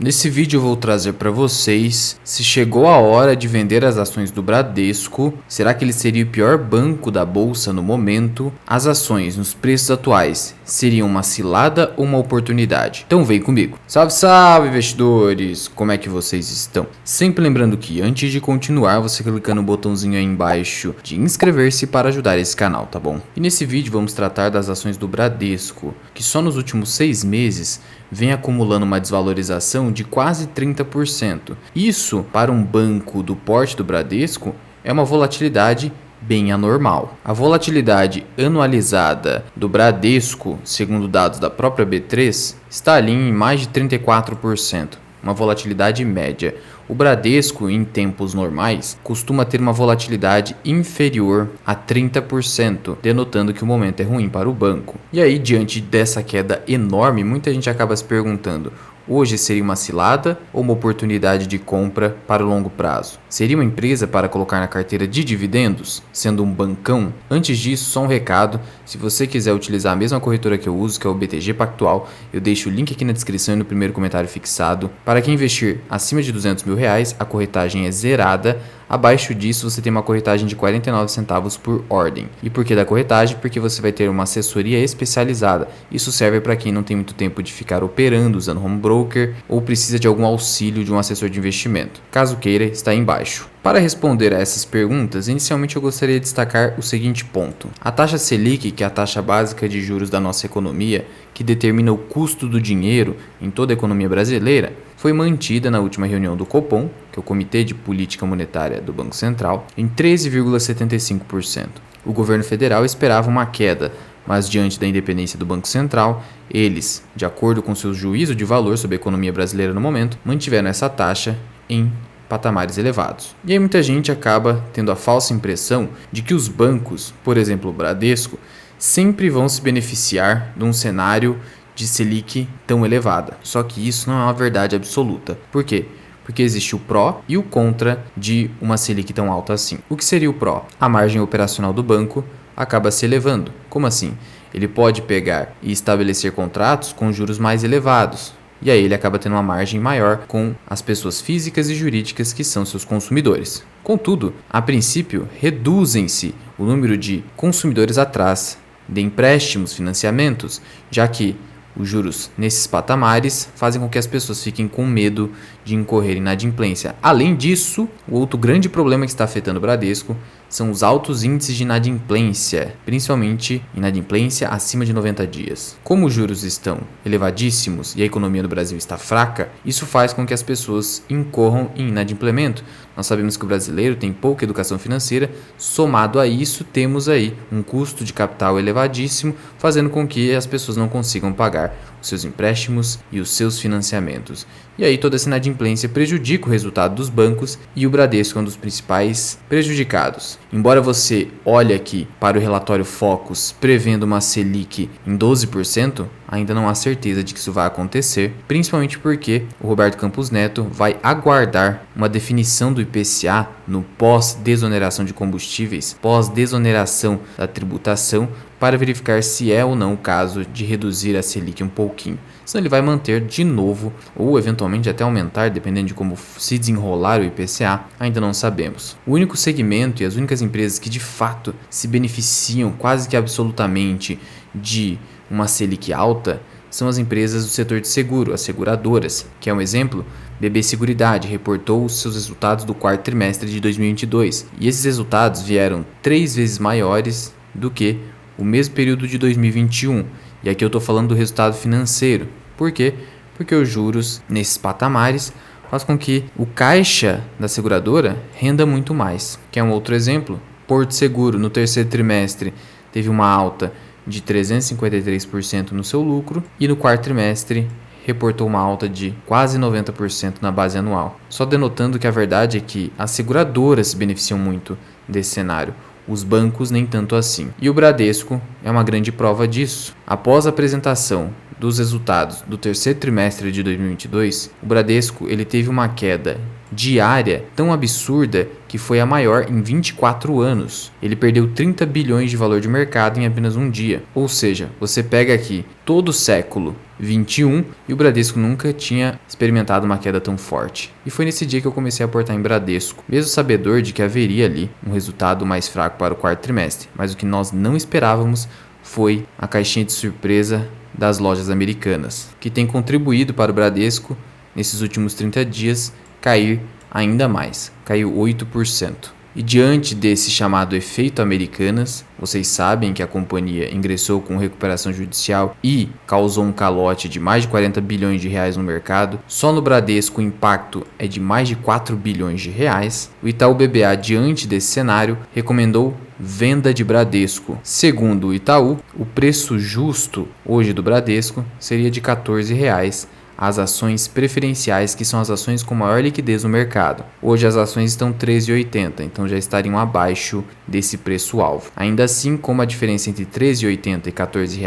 Nesse vídeo eu vou trazer para vocês se chegou a hora de vender as ações do Bradesco, será que ele seria o pior banco da bolsa no momento? As ações nos preços atuais seriam uma cilada ou uma oportunidade? Então vem comigo. Salve, salve investidores! Como é que vocês estão? Sempre lembrando que antes de continuar você clica no botãozinho aí embaixo de inscrever-se para ajudar esse canal, tá bom? E nesse vídeo vamos tratar das ações do Bradesco, que só nos últimos 6 meses vem acumulando uma desvalorização de quase 30%. Isso, para um banco do porte do Bradesco, é uma volatilidade bem anormal. A volatilidade anualizada do Bradesco, segundo dados da própria B3, está ali em mais de 34%, uma volatilidade média. O Bradesco, em tempos normais, costuma ter uma volatilidade inferior a 30%, denotando que o momento é ruim para o banco. E aí, diante dessa queda enorme, muita gente acaba se perguntando: hoje seria uma cilada ou uma oportunidade de compra para o longo prazo? Seria uma empresa para colocar na carteira de dividendos, sendo um bancão? Antes disso, só um recado: se você quiser utilizar a mesma corretora que eu uso, que é o BTG Pactual, eu deixo o link aqui na descrição e no primeiro comentário fixado. Para quem investir acima de R$200 mil, a corretagem é zerada. Abaixo disso você tem uma corretagem de 49 centavos por ordem. E por que da corretagem? Porque você vai ter uma assessoria especializada. Isso serve para quem não tem muito tempo de ficar operando usando home broker ou precisa de algum auxílio de um assessor de investimento. Caso queira, está aí embaixo. Para responder a essas perguntas, inicialmente eu gostaria de destacar o seguinte ponto. A taxa Selic, que é a taxa básica de juros da nossa economia, que determina o custo do dinheiro em toda a economia brasileira, foi mantida na última reunião do Copom, que é o Comitê de Política Monetária do Banco Central, em 13,75%. O governo federal esperava uma queda, mas diante da independência do Banco Central, eles, de acordo com seu juízo de valor sobre a economia brasileira no momento, mantiveram essa taxa em patamares elevados. E aí muita gente acaba tendo a falsa impressão de que os bancos, por exemplo o Bradesco, sempre vão se beneficiar de um cenário de Selic tão elevada. Só que isso não é uma verdade absoluta. Por quê? Porque existe o pró e o contra de uma Selic tão alta assim. O que seria o pró? A margem operacional do banco acaba se elevando. Como assim? Ele pode pegar e estabelecer contratos com juros mais elevados. E aí ele acaba tendo uma margem maior com as pessoas físicas e jurídicas que são seus consumidores. Contudo, a princípio, reduzem-se o número de consumidores atrás de empréstimos, financiamentos, já que os juros nesses patamares fazem com que as pessoas fiquem com medo de incorrer em inadimplência. Além disso, o outro grande problema que está afetando o Bradesco são os altos índices de inadimplência, principalmente inadimplência acima de 90 dias. Como os juros estão elevadíssimos e a economia do Brasil está fraca, isso faz com que as pessoas incorram em inadimplemento. Nós sabemos que o brasileiro tem pouca educação financeira, somado a isso temos aí um custo de capital elevadíssimo, fazendo com que as pessoas não consigam pagar os seus empréstimos e os seus financiamentos. E aí toda essa inadimplência prejudica o resultado dos bancos e o Bradesco é um dos principais prejudicados. Embora você olhe aqui para o relatório Focus prevendo uma Selic em 12%, ainda não há certeza de que isso vai acontecer, principalmente porque o Roberto Campos Neto vai aguardar uma definição do IPCA no pós-desoneração de combustíveis, pós-desoneração da tributação, para verificar se é ou não o caso de reduzir a Selic um pouquinho. Senão ele vai manter de novo ou eventualmente até aumentar, dependendo de como se desenrolar o IPCA, ainda não sabemos. O único segmento e as únicas empresas que de fato se beneficiam quase que absolutamente de uma Selic alta são as empresas do setor de seguro, as seguradoras, que é um exemplo. BB Seguridade reportou os seus resultados do quarto trimestre de 2022 e esses resultados vieram 3 vezes maiores do que o mesmo período de 2021. E aqui eu estou falando do resultado financeiro. Por quê? Porque os juros nesses patamares faz com que o caixa da seguradora renda muito mais. Que é um outro exemplo. Porto Seguro no terceiro trimestre teve uma alta de 353% no seu lucro e no quarto trimestre reportou uma alta de quase 90% na base anual. Só denotando que a verdade é que as seguradoras se beneficiam muito desse cenário. Os bancos nem tanto assim. E o Bradesco é uma grande prova disso. Após a apresentação dos resultados do terceiro trimestre de 2022, o Bradesco ele teve uma queda diária tão absurda que foi a maior em 24 anos. Ele perdeu 30 bilhões de valor de mercado em apenas um dia. Ou seja, você pega aqui todo o século 21 e o Bradesco nunca tinha experimentado uma queda tão forte. E foi nesse dia que eu comecei a aportar em Bradesco, mesmo sabedor de que haveria ali um resultado mais fraco para o quarto trimestre. Mas o que nós não esperávamos foi a caixinha de surpresa das lojas americanas, que tem contribuído para o Bradesco nesses últimos 30 dias cair ainda mais, caiu 8%. E diante desse chamado efeito Americanas, vocês sabem que a companhia ingressou com recuperação judicial e causou um calote de mais de 40 bilhões de reais no mercado. Só no Bradesco o impacto é de mais de 4 bilhões de reais. O Itaú BBA, diante desse cenário, recomendou venda de Bradesco. Segundo o Itaú, o preço justo hoje do Bradesco seria de R$ 14. As ações preferenciais, que são as ações com maior liquidez no mercado. Hoje as ações estão R$ 13,80, então já estariam abaixo desse preço-alvo. Ainda assim, como a diferença entre R$ 13,80 e R$ 14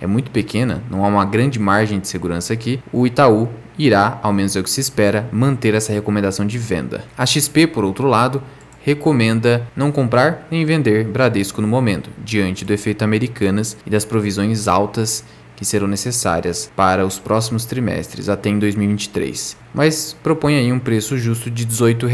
é muito pequena, não há uma grande margem de segurança aqui, o Itaú irá, ao menos é o que se espera, manter essa recomendação de venda. A XP, por outro lado, recomenda não comprar nem vender Bradesco no momento, diante do efeito Americanas e das provisões altas que serão necessárias para os próximos trimestres até em 2023. Mas propõe aí um preço justo de R$ 18,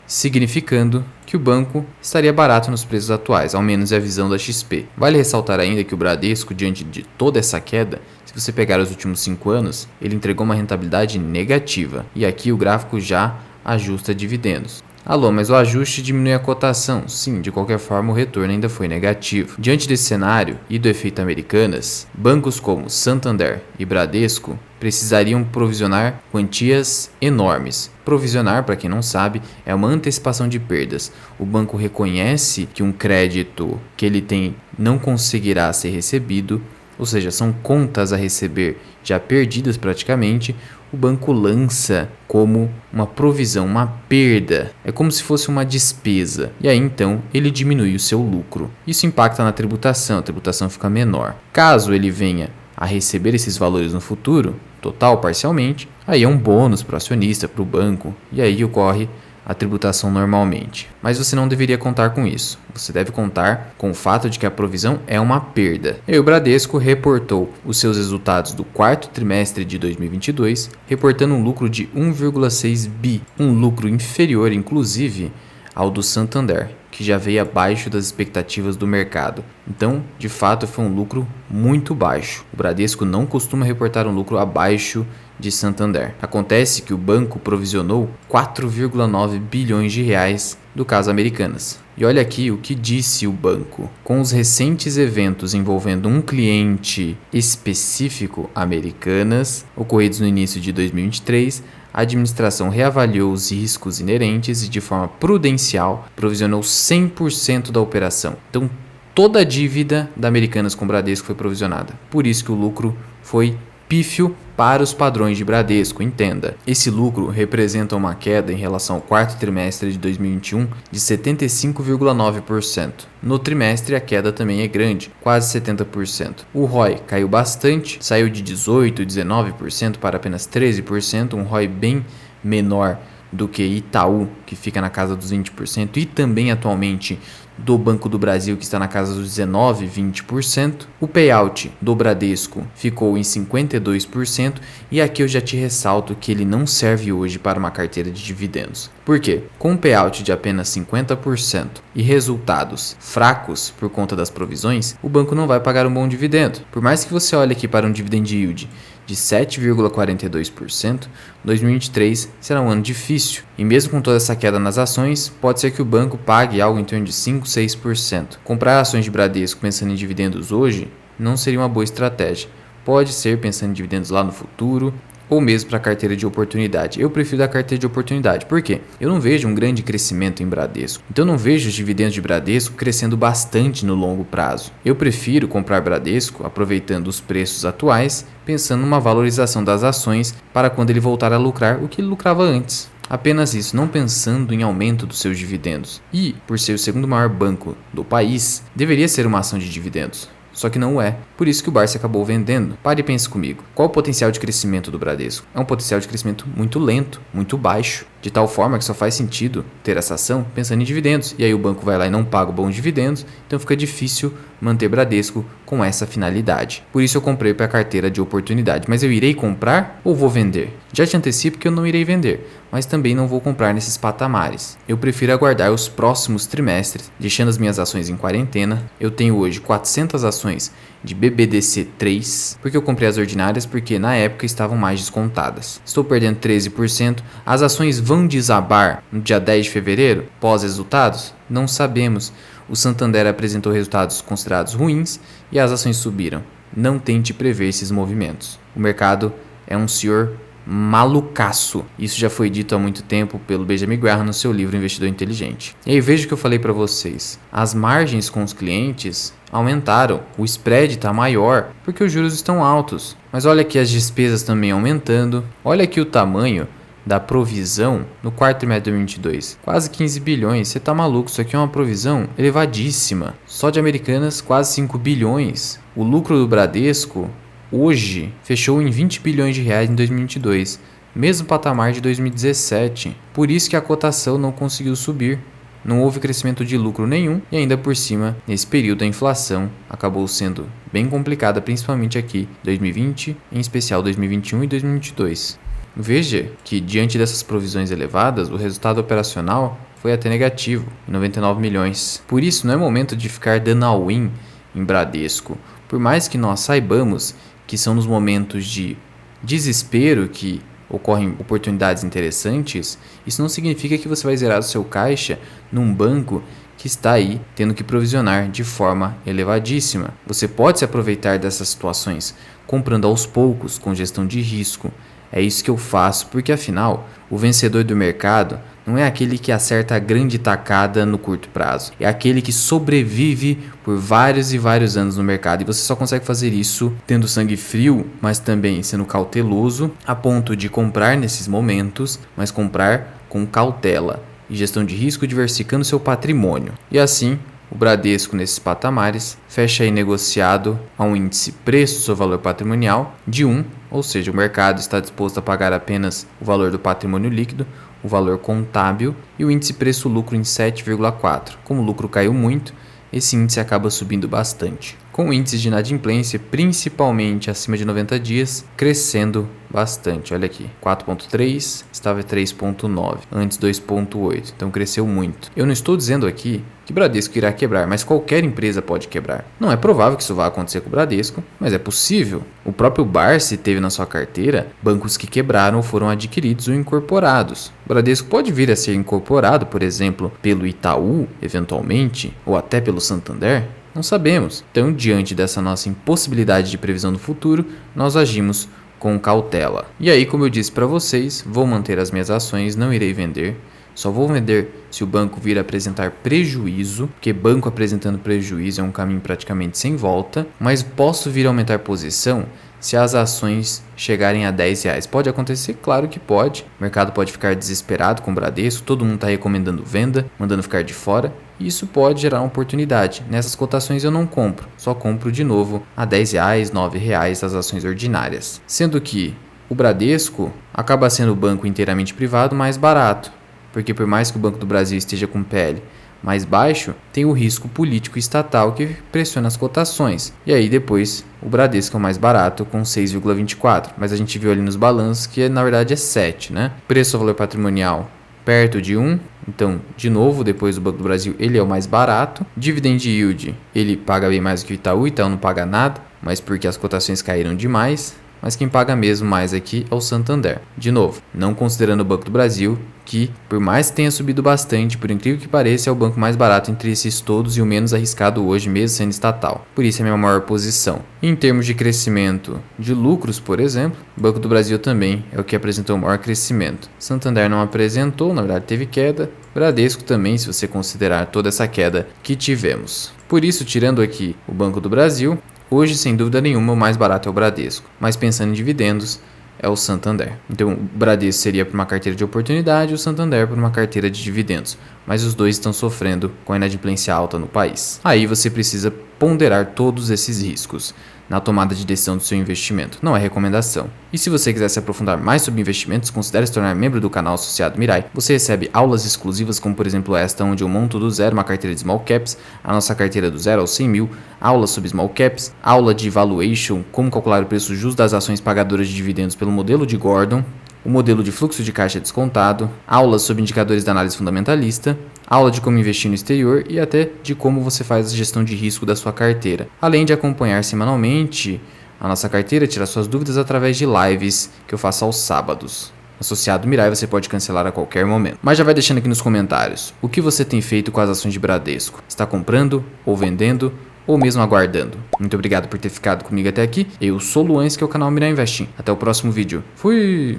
significando que o banco estaria barato nos preços atuais, ao menos é a visão da XP. Vale ressaltar ainda que o Bradesco, diante de toda essa queda, se você pegar os últimos 5 anos, ele entregou uma rentabilidade negativa, e aqui o gráfico já ajusta dividendos. Alô, mas o ajuste diminui a cotação. Sim, de qualquer forma o retorno ainda foi negativo. Diante desse cenário e do efeito Americanas, bancos como Santander e Bradesco precisariam provisionar quantias enormes. Provisionar, para quem não sabe, é uma antecipação de perdas. O banco reconhece que um crédito que ele tem não conseguirá ser recebido, ou seja, são contas a receber já perdidas praticamente. O banco lança como uma provisão, uma perda. É como se fosse uma despesa. E aí então ele diminui o seu lucro. Isso impacta na tributação, a tributação fica menor. Caso ele venha a receber esses valores no futuro, total ou parcialmente, aí é um bônus para o acionista, para o banco, e aí ocorre a tributação normalmente. Mas você não deveria contar com isso. Você deve contar com o fato de que a provisão é uma perda. E o Bradesco reportou os seus resultados do quarto trimestre de 2022, reportando um lucro de 1,6 bi, um lucro inferior, inclusive, ao do Santander, que já veio abaixo das expectativas do mercado. Então, de fato, foi um lucro muito baixo. O Bradesco não costuma reportar um lucro abaixo de Santander. Acontece que o banco provisionou 4,9 bilhões de reais do caso Americanas. E olha aqui o que disse o banco. Com os recentes eventos envolvendo um cliente específico, Americanas, ocorridos no início de 2023, a administração reavaliou os riscos inerentes e, de forma prudencial, provisionou 100% da operação. Então, toda a dívida da Americanas com o Bradesco foi provisionada. Por isso que o lucro foi pífio para os padrões de Bradesco, entenda. Esse lucro representa uma queda em relação ao quarto trimestre de 2021 de 75,9%. No trimestre a queda também é grande, quase 70%. O ROI caiu bastante, saiu de 18%, 19% para apenas 13%, um ROI bem menor do que Itaú, que fica na casa dos 20%, e também atualmente do Banco do Brasil, que está na casa dos 19%, 20%. O payout do Bradesco ficou em 52%, e aqui eu já te ressalto que ele não serve hoje para uma carteira de dividendos. Por quê? Com um payout de apenas 50% e resultados fracos por conta das provisões, o banco não vai pagar um bom dividendo. Por mais que você olhe aqui para um dividend yield de 7,42%, 2023 será um ano difícil. E mesmo com toda essa queda nas ações, pode ser que o banco pague algo em torno de 5, 6%. Comprar ações de Bradesco pensando em dividendos hoje não seria uma boa estratégia. Pode ser pensando em dividendos lá no futuro, ou mesmo para a carteira de oportunidade. Eu prefiro a carteira de oportunidade. Por quê? Eu não vejo um grande crescimento em Bradesco. Então eu não vejo os dividendos de Bradesco crescendo bastante no longo prazo. Eu prefiro comprar Bradesco aproveitando os preços atuais, pensando numa valorização das ações para quando ele voltar a lucrar o que ele lucrava antes. Apenas isso, não pensando em aumento dos seus dividendos. E, por ser o segundo maior banco do país, deveria ser uma ação de dividendos. Só que não é. Por isso que o Barça acabou vendendo. Pare e pense comigo. Qual o potencial de crescimento do Bradesco? É um potencial de crescimento muito lento, muito baixo. de tal forma que só faz sentido ter essa ação pensando em dividendos. E aí o banco vai lá e não paga bons dividendos, então fica difícil manter Bradesco com essa finalidade. Por isso eu comprei para a carteira de oportunidade. Mas eu irei comprar ou vou vender? Já te antecipo que eu não irei vender, mas também não vou comprar nesses patamares. Eu prefiro aguardar os próximos trimestres, deixando as minhas ações em quarentena. Eu tenho hoje 400 ações de BBDC3, porque eu comprei as ordinárias porque na época estavam mais descontadas. Estou perdendo 13%. As ações vão desabar no dia 10 de fevereiro, pós-resultados? Não sabemos. O Santander apresentou resultados considerados ruins e as ações subiram. Não tente prever esses movimentos. O mercado é um senhor malucaço. Isso já foi dito há muito tempo pelo Benjamin Graham no seu livro Investidor Inteligente. E aí veja o que eu falei para vocês. As margens com os clientes aumentaram, o spread está maior porque os juros estão altos. Mas olha aqui as despesas também aumentando. Olha aqui o tamanho da provisão no quarto trimestre de 2022. Quase 15 bilhões. Você tá maluco? Isso aqui é uma provisão elevadíssima. Só de Americanas, quase 5 bilhões. O lucro do Bradesco hoje fechou em 20 bilhões de reais em 2022, mesmo patamar de 2017. Por isso que a cotação não conseguiu subir. Não houve crescimento de lucro nenhum e ainda por cima, nesse período, a inflação acabou sendo bem complicada, principalmente aqui 2020, em especial 2021 e 2022. Veja que diante dessas provisões elevadas, o resultado operacional foi até negativo, em 99 milhões. Por isso, não é momento de ficar dando all-in em Bradesco. Por mais que nós saibamos que são nos momentos de desespero que ocorrem oportunidades interessantes, isso não significa que você vai zerar o seu caixa num banco que está aí tendo que provisionar de forma elevadíssima. Você pode se aproveitar dessas situações comprando aos poucos, com gestão de risco. É isso que eu faço, porque afinal, o vencedor do mercado não é aquele que acerta a grande tacada no curto prazo. É aquele que sobrevive por vários e vários anos no mercado. E você só consegue fazer isso tendo sangue frio, mas também sendo cauteloso, a ponto de comprar nesses momentos, mas comprar com cautela e gestão de risco, diversificando seu patrimônio. E assim, o Bradesco, nesses patamares, fecha aí negociado a um índice preço sobre valor patrimonial de 1, ou seja, o mercado está disposto a pagar apenas o valor do patrimônio líquido, o valor contábil, e o índice preço-lucro em 7,4. Como o lucro caiu muito, esse índice acaba subindo bastante, com o índice de inadimplência, principalmente acima de 90 dias, crescendo bastante. Olha aqui, 4,3, estava 3,9, antes 2,8, então cresceu muito. Eu não estou dizendo aqui que Bradesco irá quebrar, mas qualquer empresa pode quebrar. Não é provável que isso vá acontecer com o Bradesco, mas é possível. O próprio Barsi teve na sua carteira bancos que quebraram ou foram adquiridos ou incorporados. O Bradesco pode vir a ser incorporado, por exemplo, pelo Itaú, eventualmente, ou até pelo Santander. Não sabemos. Então, diante dessa nossa impossibilidade de previsão do futuro, nós agimos com cautela. E aí, como eu disse para vocês, vou manter as minhas ações, não irei vender. Só vou vender se o banco vir a apresentar prejuízo, porque banco apresentando prejuízo é um caminho praticamente sem volta, mas posso vir a aumentar posição se as ações chegarem a R$10. Pode acontecer? Claro que pode. O mercado pode ficar desesperado com o Bradesco, todo mundo está recomendando venda, mandando ficar de fora, e isso pode gerar uma oportunidade. Nessas cotações eu não compro, só compro de novo a R$10, R$9 as ações ordinárias. Sendo que o Bradesco acaba sendo o banco inteiramente privado mais barato, porque por mais que o Banco do Brasil esteja com PL mais baixo, tem o risco político estatal que pressiona as cotações. E aí depois o Bradesco é o mais barato com 6,24, mas a gente viu ali nos balanços que na verdade é 7, né? Preço ao valor patrimonial perto de 1, então de novo depois do Banco do Brasil ele é o mais barato. Dividend yield, ele paga bem mais do que o Itaú não paga nada, mas porque as cotações caíram demais. Mas quem paga mesmo mais aqui é o Santander. De novo, não considerando o Banco do Brasil, que por mais que tenha subido bastante, por incrível que pareça, é o banco mais barato entre esses todos e o menos arriscado hoje, mesmo sendo estatal. Por isso é a minha maior posição. Em termos de crescimento de lucros, por exemplo, o Banco do Brasil também é o que apresentou o maior crescimento. Santander não apresentou, na verdade teve queda. Bradesco também, se você considerar toda essa queda que tivemos. Por isso, tirando aqui o Banco do Brasil, hoje, sem dúvida nenhuma, o mais barato é o Bradesco, mas pensando em dividendos, é o Santander. Então, o Bradesco seria por uma carteira de oportunidade e o Santander por uma carteira de dividendos, mas os dois estão sofrendo com a inadimplência alta no país. Aí você precisa ponderar todos esses riscos na tomada de decisão do seu investimento. Não é recomendação. E se você quiser se aprofundar mais sobre investimentos, considere se tornar membro do canal Associado Mirai. Você recebe aulas exclusivas, como por exemplo esta, onde eu monto do zero uma carteira de Small Caps, a nossa carteira do 0 aos 100 mil, aulas sobre Small Caps, aula de Valuation, como calcular o preço justo das ações pagadoras de dividendos pelo modelo de Gordon, o modelo de fluxo de caixa descontado, aulas sobre indicadores da análise fundamentalista, aula de como investir no exterior e até de como você faz a gestão de risco da sua carteira. Além de acompanhar semanalmente a nossa carteira e tirar suas dúvidas através de lives que eu faço aos sábados. Associado Mirai você pode cancelar a qualquer momento. Mas já vai deixando aqui nos comentários, o que você tem feito com as ações de Bradesco? Está comprando ou vendendo? Ou mesmo aguardando? Muito obrigado por ter ficado comigo até aqui. Eu sou o Luan, que é o canal Mirai Investing. Até o próximo vídeo. Fui!